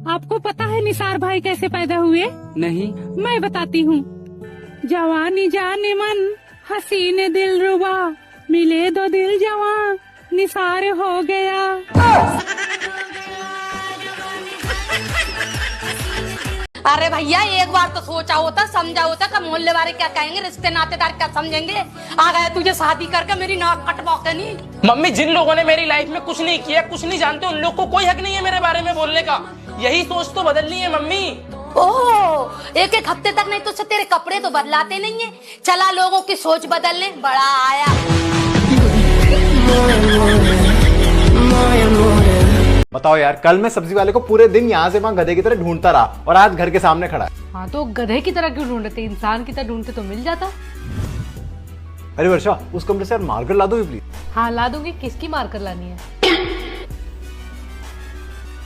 आपको पता है निसार भाई कैसे पैदा हुए? नहीं। मैं बताती हूँ। जवानी जाने मन हसीने दिल रुबा, मिले दो दिल जवां निसार हो गया। अरे भैया एक बार तो सोचा होता, समझा होता कि मोहल्ले वाले क्या कहेंगे, रिश्ते नातेदार क्या समझेंगे। आ गए तुझे शादी करके मेरी नाक कटवा के नहीं। मम्मी, जिन लोगों ने मेरी लाइफ में कुछ नहीं किया, कुछ नहीं जानते, उन लोग को कोई हक नहीं है मेरे बारे में बोलने का। यही सोच तो बदलनी है मम्मी। ओह, एक एक हफ्ते तक नहीं तो तेरे कपड़े तो बदलाते नहीं है। चला लोगों की सोच बदलने, बड़ा आया। बताओ यार, कल मैं सब्जी वाले को पूरे दिन यहाँ से वहाँ गधे की तरह ढूंढता रहा और आज घर के सामने खड़ा है। हाँ तो गधे की तरह क्यों ढूंढते, इंसान की तरह ढूंढते तो मिल जाता। अरे वर्षा, उस कमरे से यार मारकर ला दो प्लीज। हाँ ला दूंगी, किसकी मार कर लानी है?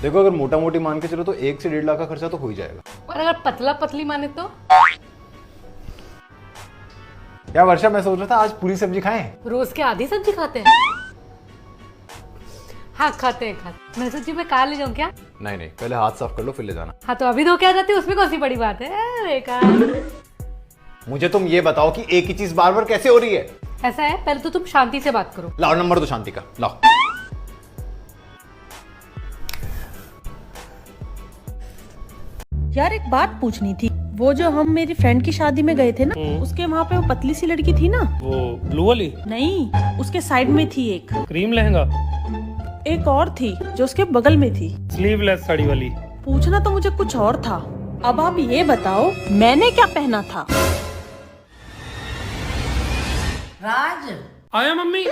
देखो, अगर मोटा मोटी मान के चलो तो 1 से 1.5 लाख का खर्चा तो हो ही जाएगा। और अगर पतला पतली माने तो? यार वर्षा, मैं सोच रहा था आज पूरी सब्जी खाएं। रोज के आधी सब्जी खाते हैं? हाँ खाते हैं। मैं सोची मैं कार ले जाऊँ क्या? नहीं, पहले हाथ साफ कर लो फिर ले जाना। हाँ तो अभी धो के आ जाती, उसमें कौन सी बड़ी बात है बेकार। मुझे तुम ये बताओ कि एक ही चीज बार बार कैसे हो रही है? ऐसा है, पहले तो तुम शांति से बात करो। लाओ नंबर दो शांति का, लाओ। यार एक बात पूछनी थी, वो जो हम मेरी फ्रेंड की शादी में गए थे ना, उसके वहाँ पे वो पतली सी लड़की थी ना, वो ब्लू वाली? नहीं, उसके साइड में थी एक। क्रीम लहंगा? एक और थी जो उसके बगल में थी, स्लीवलेस साड़ी वाली। पूछना तो मुझे कुछ और था। अब आप ये बताओ मैंने क्या पहना था? राज आया मम्मी।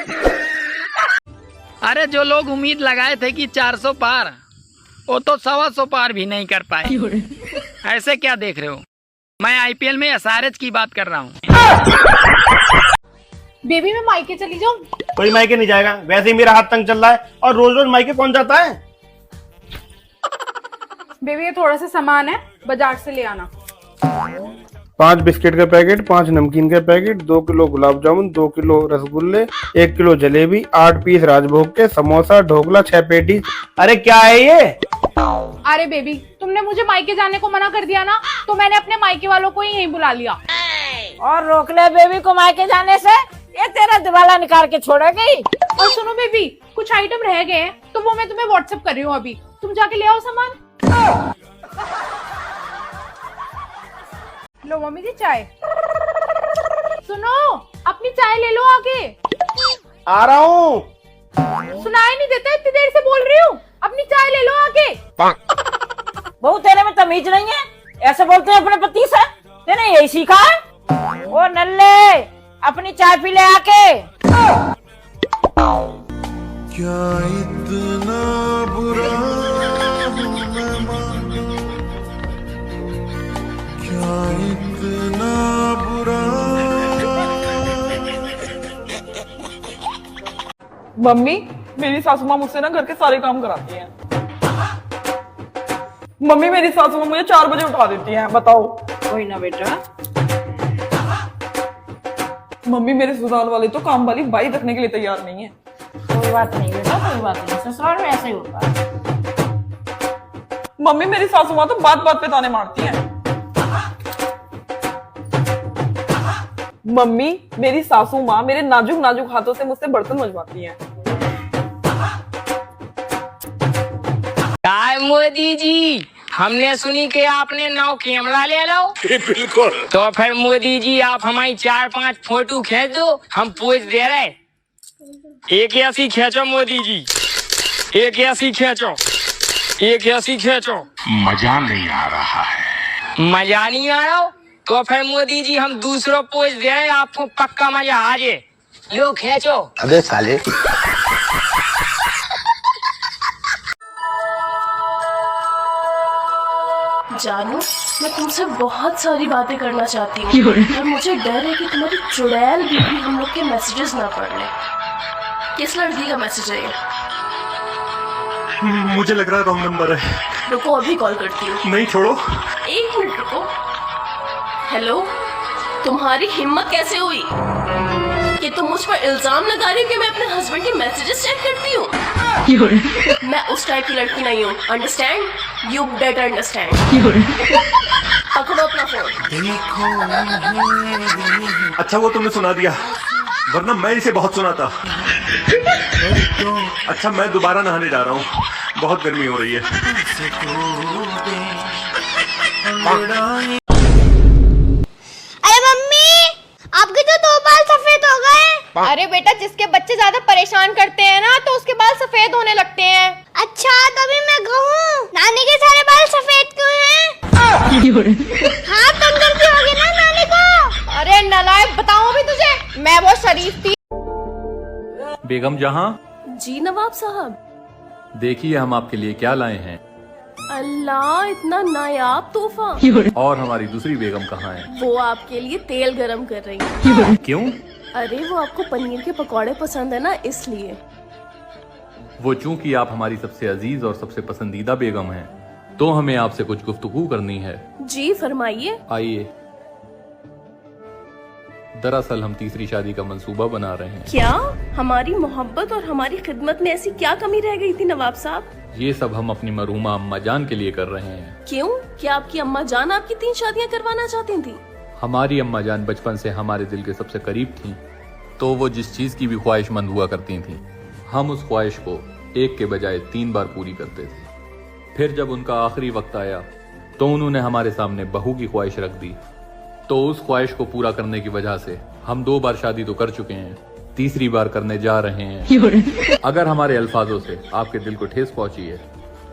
अरे जो लोग उम्मीद लगाए थे कि 400 पार, वो तो 125 पार भी नहीं कर पाए। ऐसे क्या देख रहे हो? मैं आईपीएल में एसआरएच की बात कर रहा हूँ। बेबी मैं मायके चली जाऊँ? कोई मायके नहीं जाएगा, वैसे ही मेरा हाथ तंग चल रहा है और रोज रोज मायके कौन जाता है? बेबी ये थोड़ा सा सामान है, बाजार से ले आना। 5 बिस्किट का पैकेट, 5 नमकीन का packet, 2 kilo gulab jamun, 2 kilo रसगुल्ले, 1 किलो जलेबी, 8 पीस राजभोग के, समोसा, ढोकला, 6 पेटी। अरे क्या है ये? अरे बेबी तुमने मुझे मायके जाने को मना कर दिया ना, तो मैंने अपने मायके वालों को ही यहीं बुला लिया। और रोक ले बेबी को मायके जाने से, ये तेरा दिवाला निकाल के छोड़ेगी। और सुनो बेबी, कुछ आइटम रह गए हैं तो वो मैं तुम्हें व्हाट्सएप कर रही हूँ, अभी तुम जाके ले आओ सामान। लो मम्मी जी चाय। सुनो, अपनी चाय ले लो आगे। आ रहा हूँ। सुनाई नहीं देता, इतनी देर से बोल रही हूँ, अपनी चाय ले लो आगे। बहू तेरे में तमीज नहीं है, ऐसे बोलते हैं अपने पति से? तेने यही सीखा है? ओ नल्ले, अपनी चाय पी ले आके। क्या इतना बुरा हूँ मैं मानो, क्या इतना बुरा। मम्मी, मेरी सासू माँ मुझसे ना घर के सारे काम कराती हैं। मम्मी मेरी सासू माँ मुझे 4 बजे उठा देती हैं, बताओ। कोई ना बेटा। मम्मी मेरे ससुराल वाले तो काम वाली बाई रखने के लिए तैयार नहीं है। कोई बात नहीं बेटा, कोई बात नहीं, ससुराल में ऐसे ही होता है। मम्मी मेरी सासू माँ तो बात बात पे ताने मारती हैं। मम्मी मेरी सासू माँ मेरे नाजुक नाजुक हाथों से मुझसे बर्तन मजवाती हैं। मोदी जी, हमने सुनी कि आपने 9 कैमरा ले लो। बिल्कुल। तो फिर मोदी जी आप हमारी 4-5 फोटो खींच दो, हम पोज दे रहे। एक ऐसी खींचो मोदी जी, एक ऐसी खींचो, एक ऐसी खींचो। मजा नहीं आ रहा है। मजा नहीं आ रहा? तो फिर मोदी जी हम दूसरों पोज दे रहे, आपको पक्का मजा आ जाए। लो खींचो। अबे साले। जानू, मैं तुमसे बहुत सारी बातें करना चाहती हूँ, पर मुझे डर है कि तुम्हारी चुड़ैल बीबी हम लोग के मैसेजेस ना पढ़ ले। किस लड़की का मैसेज है ये? मुझे लग रहा है रॉन्ग नंबर है। रुको अभी कॉल करती हूँ। नहीं छोड़ो। 1 मिनट रुको। हेलो, तुम्हारी हिम्मत कैसे हुई? कि तुम मुझ पर इल्जाम लगा रही हो कि मैं अपने हस्बैंड के मैसेजेस चेक करती हूँ। मैं उस टाइप की लड़की नहीं हूँ, अंडरस्टैंड? You better understand. पकड़ो अपना फोन। अच्छा वो तुमने सुना दिया, वरना मैं इसे बहुत सुनाता। अच्छा मैं दोबारा नहाने जा रहा हूँ, बहुत गर्मी हो रही है। अरे मम्मी, आपके तो 2 बाल सफेद हो गए। अरे बेटा, जिसके बच्चे ज्यादा परेशान करते हैं ना तो उसके बाल सफेद होने लगते हैं। अच्छा तभी मैं कहूँ नानी के सारे बाल सफेद क्यों हैं? हाँ तंग करती होगी ना नानी को। अरे नालायक, बताऊं भी तुझे, मैं वो शरीफ थी। बेगम जहां, जी नवाब साहब। देखिए हम आपके लिए क्या लाए हैं। अल्लाह, इतना नायाब तोहफा। और हमारी दूसरी बेगम कहाँ है? वो आपके लिए तेल गरम कर रही है। क्यों? अरे वो आपको पनीर के पकौड़े पसंद है ना, इसलिए। वो चूंकि आप हमारी सबसे अजीज और सबसे पसंदीदा बेगम हैं, तो हमें आपसे कुछ गुफ्तगू करनी है। जी फरमाइए। आइए। दरअसल हम तीसरी शादी का मंसूबा बना रहे हैं। क्या हमारी मोहब्बत और हमारी खिदमत में ऐसी क्या कमी रह गई थी नवाब साहब? ये सब हम अपनी मरहूमा अम्मा जान के लिए कर रहे हैं। क्यों? क्या आपकी अम्मा जान आपकी 3 शादियां करवाना चाहती थी? हमारी अम्मा जान बचपन से हमारे दिल के सबसे करीब थीं, तो वो जिस चीज की भी ख्वाहिशमंद हुआ करती थीं, हम उस ख्वाहिश को एक के बजाय 3 बार पूरी करते थे। फिर जब उनका आखिरी वक्त आया तो उन्होंने हमारे सामने बहू की ख्वाहिश रख दी, तो उस ख्वाहिश को पूरा करने की वजह से हम 2 बार शादी तो कर चुके हैं, तीसरी बार करने जा रहे हैं। अगर हमारे अल्फाजों से आपके दिल को ठेस पहुंची है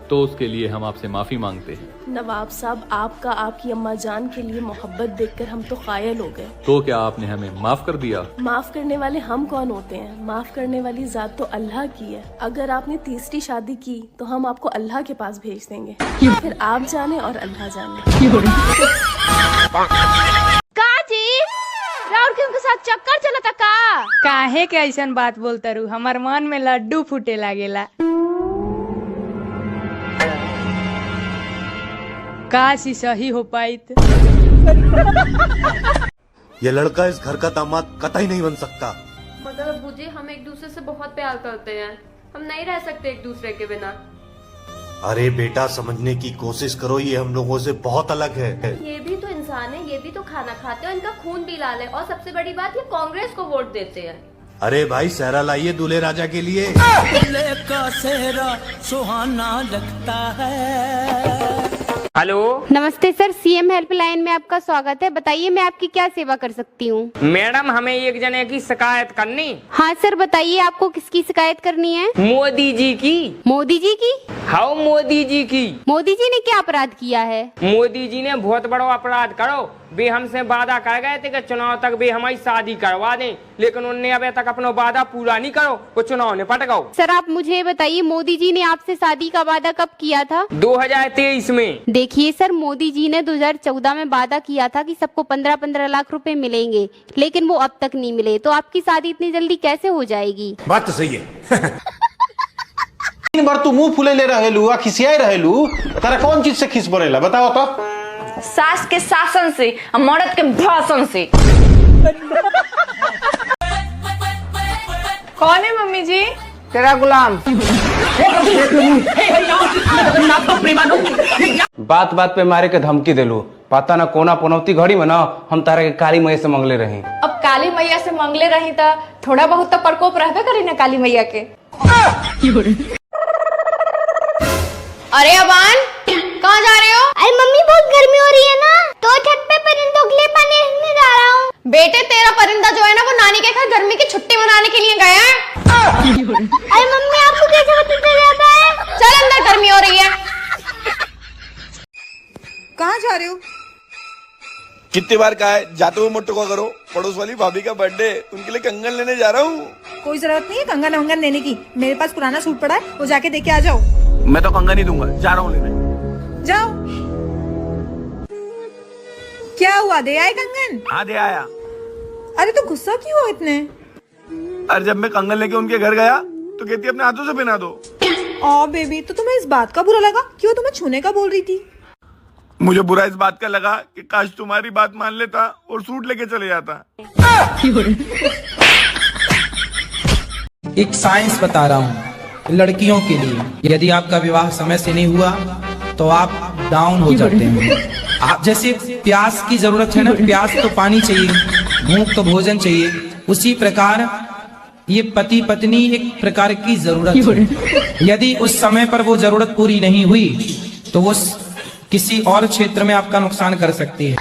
तो उसके लिए हम आपसे माफी मांगते हैं। नवाब साहब, आपका आपकी अम्मा जान के लिए मोहब्बत देखकर हम तो कायल हो गए। तो क्या आपने हमें माफ कर दिया? माफ करने वाले हम कौन होते हैं? माफ करने वाली जात तो अल्लाह की है। अगर आपने तीसरी शादी की तो हम आपको अल्लाह के पास भेज देंगे, फिर आप जाने और अल्लाह जाने। राउर के उनके साथ चक्कर चला था का? काहे के ऐसन बात बोलता रू, हमार मन में लड्डू फूटे लागेला। काश ही सही हो पाई। ये लड़का इस घर का दामाद कतई नहीं बन सकता। मगर अब्बू जी, हम एक दूसरे से बहुत प्यार करते हैं, हम नहीं रह सकते एक दूसरे के बिना। अरे बेटा समझने की कोशिश करो, ये हम लोगों से बहुत अलग है। ये भी तो इंसान है, ये भी तो खाना खाते हैं, इनका खून भी लाल है, और सबसे बड़ी बात ये कांग्रेस को वोट देते हैं। अरे भाई सहरा लाइए दूल्हे राजा के लिए। का सेहरा सुहाना लगता है। हेलो, नमस्ते सर, सीएम हेल्पलाइन में आपका स्वागत है। बताइए मैं आपकी क्या सेवा कर सकती हूँ? मैडम हमें एक जने की शिकायत करनी। हाँ सर बताइए, आपको किसकी शिकायत करनी है? मोदी जी की। मोदी जी की? हाँ मोदी जी की। मोदी जी ने क्या अपराध किया है? मोदी जी ने बहुत बड़ा अपराध करो। वे हमसे वादा कर गए थे कि चुनाव तक वे हमारी शादी करवा दें, लेकिन उन्होंने अभी तक अपना वादा पूरा नहीं करो, वो चुनाव ने पट गओ। सर आप मुझे बताइए, मोदी जी ने आपसे शादी का वादा कब किया था? 2023 में। देखिए सर, मोदी जी ने 2014 में वादा किया था कि सबको 15-15 लाख रुपए मिलेंगे, लेकिन वो अब तक नहीं मिले, तो आपकी शादी इतनी जल्दी कैसे हो जाएगी? बात तो सही है। 3 बार तू मुंह फुले ले रहेलू, खिसियाई रहेलू, तेरा कौन चीज से खिस बरेला बताओ तो? सास के शासन से, मर्द के भाषण से। कौन है मम्मी जी? तेरा गुलाम। बात बात पे मारे के धमकी देलू, पता ना कोना पनौती घड़ी में ना हम तारा के काली मैया से मंगले रही। अब काली मैया से मंगले रही था, थोड़ा बहुत तो प्रकोप रहता करी ना काली मैया के। अरे अबान, कहाँ जा रहे हो? अरे मम्मी बहुत गर्मी हो रही है ना, तो छत पे परिंदों के लिए पानी रखने जा रहा हूँ। बेटे तेरा परिंदा जो है ना, वो नानी के घर गर्मी की छुट्टी मनाने के लिए गया है। अरे मम्मी आपको कैसे पता चल जाता है? चल अंदर, गर्मी हो रही है। कहाँ जा रहे हो? कितनी बार कहा है जाते हुए मोटो का करो, पड़ोस वाली भाभी का बर्थडे, उनके लिए कंगन लेने जा रहा हूँ। कोई जरूरत नहीं है कंगन वंगन लेने की, मेरे पास पुराना सूट पड़ा है, वो जाके देके आ जाओ। मैं तो कंगन ही दूंगा, जा रहा हूँ लेने। जाओ। क्या हुआ, दे आए कंगन? हाँ दे आया। अरे तो गुस्सा क्यों हो इतने? अरे जब मैं कंगन लेके उनके घर गया तो कहती अपने हाथों से पहना दो। ओ बेबी, तो तुम्हें इस बात का बुरा लगा? क्यों, तुम्हें छूने का बोल रही थी। मुझे बुरा इस बात का लगा कि काश तुम्हारी बात मान लेता और सूट लेके चले जाता। एक साइंस बता रहा हूँ लड़कियों के लिए। यदि आपका विवाह समय से नहीं हुआ तो आप डाउन हो जाते हैं। आप जैसे प्यास की जरूरत है ना, प्यास तो पानी चाहिए, भूख तो भोजन चाहिए, उसी प्रकार ये पति पत्नी एक प्रकार की जरूरत है। यदि उस समय पर वो जरूरत पूरी नहीं हुई तो वो किसी और क्षेत्र में आपका नुकसान कर सकती है।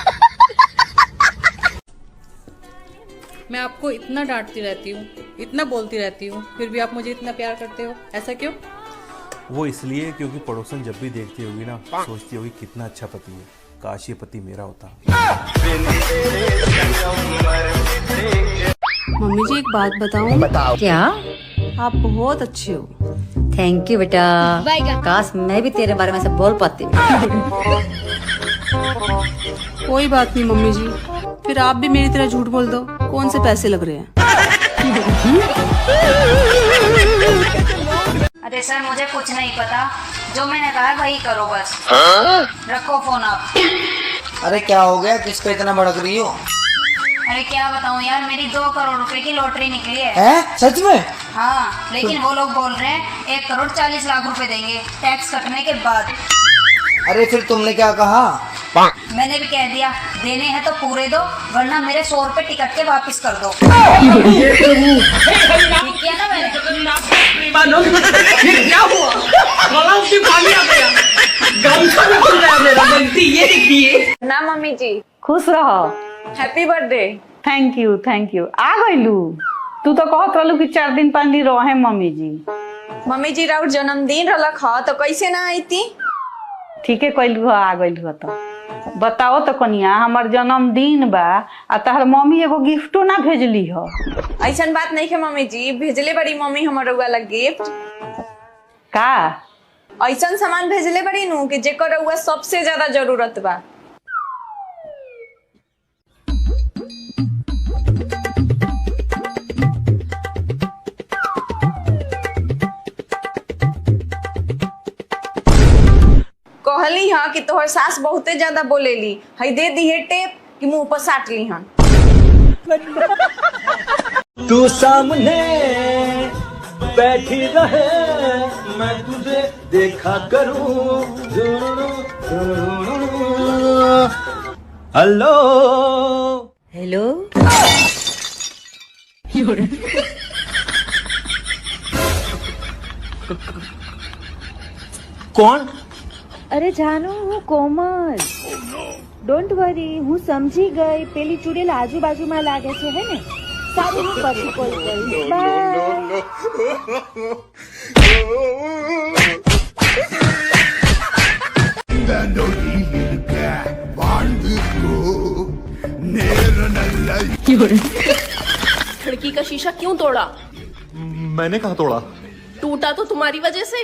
मैं आपको इतना डांटती रहती हूँ, इतना बोलती रहती हूँ, फिर भी आप मुझे इतना प्यार करते हो, ऐसा क्यों? वो इसलिए क्योंकि पड़ोसन जब भी देखती होगी ना, सोचती होगी कितना अच्छा पति है, काश ये पति मेरा होता। मम्मी जी एक बात बताऊं? बताओ। क्या? आप बहुत अच्छे हो। थैंक यू बेटा। काश मैं भी तेरे बारे में सब बोल पाती। कोई बात नहीं मम्मी जी, फिर आप भी मेरी तरह झूठ बोल दो, कौन से पैसे लग रहे हैं? अरे सर मुझे कुछ नहीं पता, जो मैंने कहा वही करो बस। रखो फोन आप। अरे क्या हो गया, किस पे इतना भड़क रही हो? अरे क्या बताऊं यार, मेरी 2 करोड़ रुपए की लॉटरी निकली है। सच में? हाँ, लेकिन वो लोग बोल रहे हैं 1 करोड़ 40 लाख रुपए देंगे टैक्स कटने के बाद। अरे फिर तुमने क्या कहा? मैंने भी कह दिया देने हैं तो पूरे दो, वरना मेरे 100 रुपए टिकट के वापस कर दो। ठीक किया ना मैंने? क्या हुआ? पानी आ गया। ये देखिए ना मम्मी जी, खुश रहो। Happy birthday. Thank you thank you. आ गईलू? तू तो कहत रहलू कि 4 दिन 5 दिन रहे मम्मी जी। मम्मी जी राउर जन्मदिन रलक ह तो कैसे ना आई थी? ठीक है कहलू, आ गईलू। तो बताओ तो कनिया, हमार जन्मदिन बा आ तहर मम्मी एगो गिफ्टो ना भेजली हो। ऐसन बात नहीं है मम्मी जी, भेजले बड़ी मम्मी हमारे वाला गिफ्ट। का? ऐसन सामान भेजले बड़ी नू कि जेकर रउआ सबसे ज्यादा जरूरत बा। कहली हाँ कि तोहर सास बहुते ज्यादा बोलेली, हई दे दी है टेप कि मुंह पर साट ली हन। तू सामने बैठी रहे, मैं तुझे देखा करूं। Hello hello. कौन? અરે જાનુ હું કોમલ. ડોન્ટ વરી, હું સમજી ગઈ. પેલી ચૂડેલ આજુબાજુમાં લાગે છે હે ને? સારું, હું પછી કોલ કરીશ. બાય. खिड़की का शीशा क्यों तोड़ा? मैंने कहा तोड़ा? टूटा तो तुम्हारी वजह से।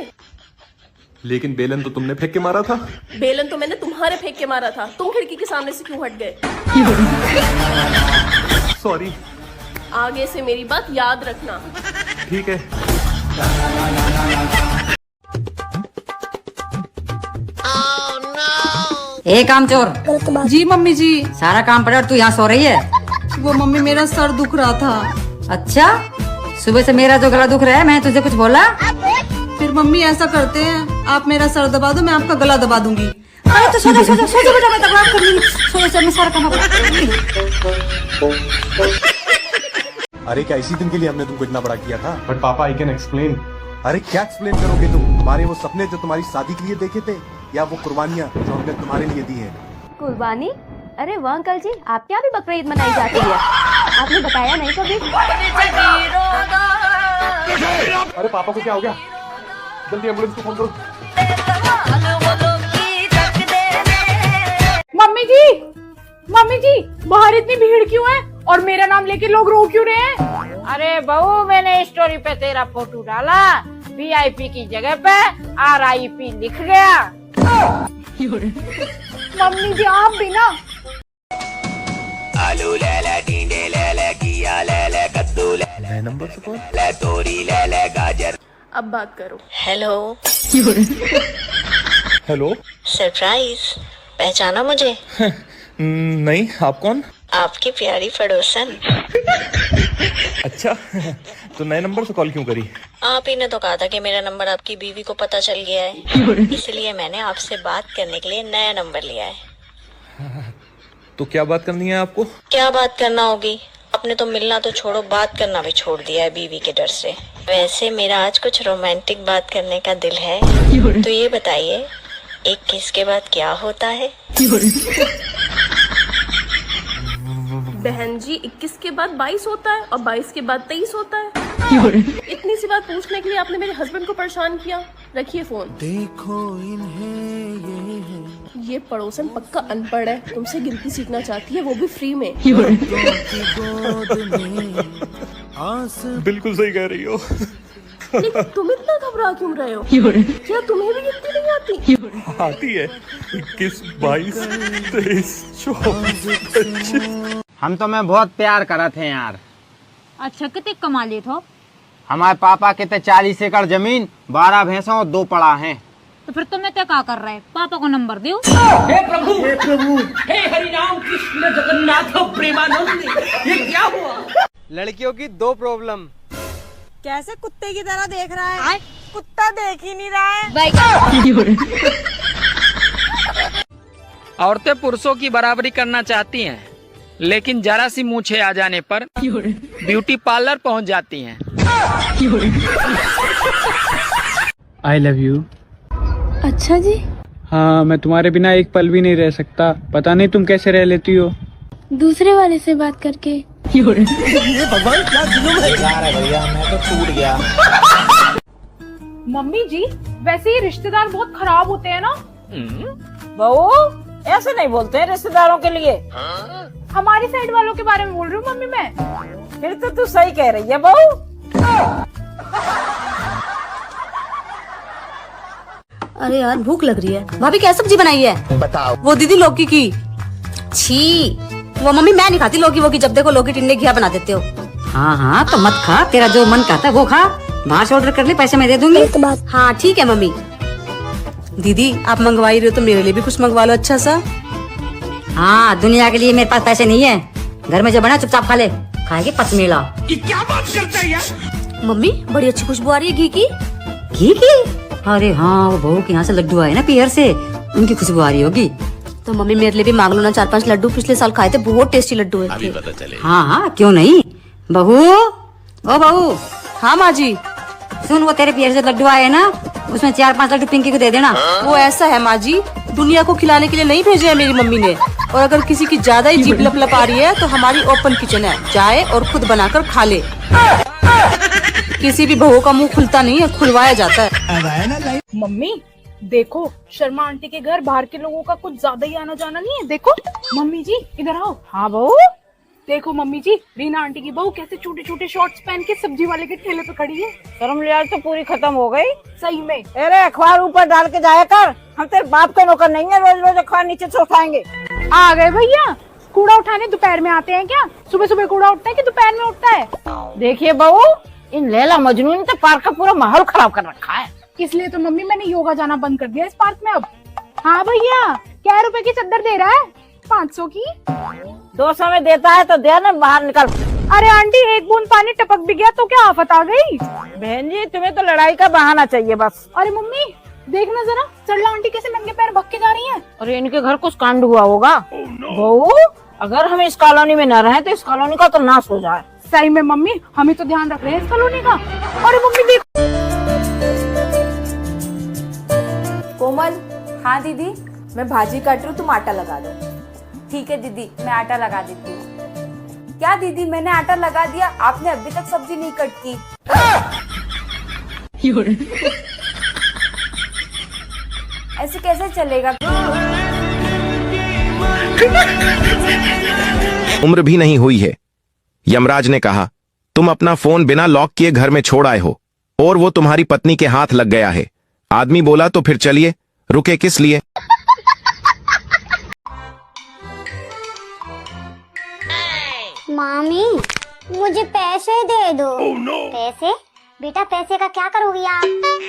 लेकिन बेलन तो तुमने फेंक के मारा था। बेलन तो मैंने तुम्हारे फेंक के मारा था, तुम खिड़की के सामने से क्यों हट गए? सॉरी। आगे से मेरी बात याद रखना। ठीक है। ए काम चोर। जी मम्मी जी। सारा काम पड़ा और तू यहाँ सो रही है? वो मम्मी मेरा सर दुख रहा था। अच्छा, सुबह से मेरा जो गला दुख रहा है, मैं तुझे कुछ बोला? फिर मम्मी ऐसा करते हैं, आप मेरा सर दबा दो, मैं आपका गला दबा दूंगी। अरे तो सो जा बेटा, मैं तक बात कर लूंगी। सो मैं सारा काम अरे क्या इसी दिन के लिए हमने तुमको इतना बड़ा किया था? बट पापा आई कैन एक्सप्लेन। अरे क्या एक्सप्लेन करोगे तुम? हमारे वो सपने जो तुम्हारी शादी के लिए देखे थे, या वो कुर्बानियाँ जो हमने तुम्हारे लिए दी है? कुर्बानी? अरे वाह अंकल जी, आपके यहाँ भी बकरीद मनाई जाती है, आपने बताया नहीं कभी। अरे पापा को क्या हो गया? जल्दी एम्बुलेंस को फोन करो। मम्मी जी बाहर इतनी भीड़ क्यों है और मेरा नाम लेके लोग रो क्यों रहे हैं? अरे बहू, मैंने स्टोरी पे तेरा फोटो डाला, VIP की जगह पे RIP लिख गया। मम्मी जी आप भी ना। आलू ले ले, टिंडे ले ले, किया ले ले, कद्दू ले ले, नंबर से कौन ले, तोरी ले ले, गाजर। अब बात करो। हेलो। हेलो। सरप्राइज, पहचाना मुझे? नहीं, आप कौन? आपकी प्यारी पड़ोसन। अच्छा, तो नए नंबर से कॉल क्यों करी? आप ही ने तो कहा था कि मेरा नंबर आपकी बीवी को पता चल गया है, इसलिए मैंने आपसे बात करने के लिए नया नंबर लिया है। तो क्या बात करनी है आपको? क्या बात करना होगी? आपने तो मिलना तो छोड़ो, बात करना भी छोड़ दिया है बीवी के डर से। वैसे मेरा आज कुछ रोमांटिक बात करने का दिल है, तो ये बताइए, एक किस के बाद क्या होता है? बहन जी, 21 के बाद 22 होता है और 22 के बाद 23 होता है। इतनी सी बात पूछने के लिए आपने मेरे हस्बैंड को परेशान किया। रखिए फोन। देखो इन्हें ये पड़ोसन पक्का अनपढ़ है, तुमसे गिनती सीखना चाहती है, वो भी फ्री में। बिल्कुल सही कह रही हो। लेकिन तुम इतना घबरा क्यों रहे हो? क्या तुम्हें भी गिनती नहीं आती? आती है। 21, 22, 23, 24, 25। हम तो मैं बहुत प्यार करा थे यार। अच्छा, कितने कमा ले थो? हमारे पापा के ते 40 एकड़ जमीन, 12 भैंसों और 2 पड़ा हैं। तो फिर तुम्हें क्या कर रहे? पापा को नंबर दो। हे प्रभु, हे प्रभु, हे हरि राम कृष्ण जगन्नाथ प्रेमानंद, ये क्या हुआ? लड़कियों की 2 प्रॉब्लम। कैसे कुत्ते की तरह देख रहा है? कुत्ता देख ही नहीं रहा है। औरतें पुरुषों की बराबरी करना चाहती हैं, लेकिन जरा सी मूछें आ जाने पर ब्यूटी पार्लर पहुंच जाती हैं। I love you. अच्छा जी। हाँ, मैं तुम्हारे बिना एक पल भी नहीं रह सकता। पता नहीं तुम कैसे रह लेती हो। दूसरे वाले से बात करके। भगवान क्या जुल्म है भैया, मैं तो टूट गया। मम्मी जी, वैसे ये रिश्तेदार बहुत खराब होते हैं ना? बहू, ऐसे नहीं बोलते हैं रिश्तेदारों के लिए। हमारी साइड वालों के बारे में बोल रही हूँ मम्मी मैं। फिर तो तू सही कह रही है बहू। अरे यार, भूख लग रही है। भाभी क्या सब्जी बनाई है? बताओ। वो दीदी लौकी की। छी, वो मम्मी मैं नहीं खाती लौकी वोकी, जब देखो लौकी टिंडे घिया बना देते हो। हाँ हाँ, तो मत खा, तेरा जो मन कहता है वो खा। बाहर से ऑर्डर कर ले, पैसे मैं दे दूंगी। हाँ ठीक है मम्मी। दीदी आप मंगवाई रहे हो तो मेरे लिए भी कुछ मंगवा लो अच्छा सा। हाँ, दुनिया के लिए मेरे पास पैसे नहीं है। घर में जो बना चुपचाप खा ले। खाएगी पचमेला। ये क्या बात करता है यार? मम्मी बड़ी अच्छी खुशबू आ रही है घी की। घी की? अरे हाँ, वो बहू के यहाँ से लड्डू आए ना पियर से, उनकी खुशबू आ रही होगी। तो मम्मी मेरे लिए भी मांग लो ना, 4-5 लड्डू पिछले साल खाए थे, बहुत टेस्टी लड्डू है। अभी पता चले। हाँ हाँ, क्यों नहीं। बहू, ओ बहू। हाँ माँ जी। सुन, वो तेरे पियर से लड्डू आए ना, उसमें 4-5 लड्डू पिंकी को दे देना। वो ऐसा है माँ जी, दुनिया को खिलाने के लिए नहीं भेजे है मेरी मम्मी ने। और अगर किसी की ज्यादा ही जीभ लप आ रही है तो हमारी ओपन किचन है, जाए और खुद बनाकर खा ले। किसी भी बहू का मुंह खुलता नहीं है, खुलवाया जाता है। मम्मी देखो, शर्मा आंटी के घर बाहर के लोगों का कुछ ज्यादा ही आना जाना नहीं है। देखो मम्मी जी, इधर आओ। हाँ बहू। देखो मम्मी जी, रीना आंटी की बहू कैसे छोटे छोटे शॉर्ट्स पहन के सब्जी वाले के ठेले पे खड़ी है। शर्म लिहाज तो पूरी खत्म हो गई। सही में। अरे अखबार ऊपर डाल के जाया कर, हम तेरे बाप के नौकर नहीं है, रोज रोज अखबार नीचे से उठाएंगे। आ गए भैया। कूड़ा उठाने दोपहर में आते हैं क्या? सुबह सुबह कूड़ा उठता है कि दोपहर में उठता है? देखिए बहू, इन लैला मजनू ने तो पार्क का पूरा माहौल खराब कर रखा है। इसलिए तो मम्मी मैंने योगा जाना बंद कर दिया इस पार्क में अब। हाँ भैया, क्या रुपए की चद्दर दे रहा है? 500 की। 200 में देता है तो दे ना, बाहर निकल। अरे आंटी, एक बूंद पानी टपक भी गया तो क्या आफत आ गई? बहन जी, तुम्हें तो लड़ाई का बहाना चाहिए बस। अरे मम्मी देखना जरा, सरला आंटी कैसे नंगे पैर भग के जा रही है। अरे इनके घर कुछ कांड हुआ होगा। बहू, अगर हम इस कॉलोनी में न रहे तो इस कॉलोनी का तो नाश हो जाए। सही में मम्मी, हम ही तो ध्यान रख रहे हैं इस कॉलोनी का। अरे मम्मी देखो। कोमल। हाँ दीदी, मैं भाजी काट रही हूँ, तुम आटा लगा दो। ठीक है दीदी, मैं आटा लगा देती हूँ। क्या दीदी, मैंने आटा लगा दिया, आपने अभी तक सब्जी नहीं कट की। ऐसे कैसे चलेगा? उम्र भी नहीं हुई है, यमराज ने कहा, तुम अपना फोन बिना लॉक किए घर में छोड़ आए हो और वो तुम्हारी पत्नी के हाथ लग गया है। आदमी बोला, तो फिर चलिए, रुके किस लिए? मामी, मुझे पैसे दे दो। पैसे? बेटा पैसे का क्या करोगी आप?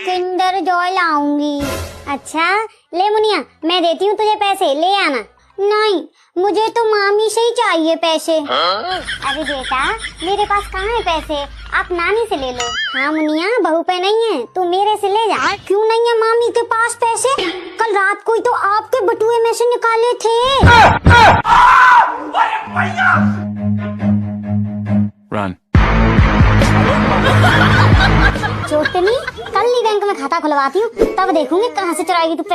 किंडर जॉय लाऊंगी। अच्छा ले मुनिया, मैं देती हूँ तुझे पैसे, ले आना। नहीं, मुझे तो मामी से ही चाहिए पैसे। अरे बेटा, मेरे पास कहाँ है पैसे, आप नानी से ले लो। हाँ मुनिया, बहू पे नहीं है, तू मेरे से ले जा। क्यों नहीं है मामी के पास पैसे? कल रात को ही तो आपके बटुए में से निकाले थे। रन। चोटनी, कल ही बैंक में खाता खुलवाती हूँ, तब देखूंगी कहाँ से चुराएगी तू पैसे।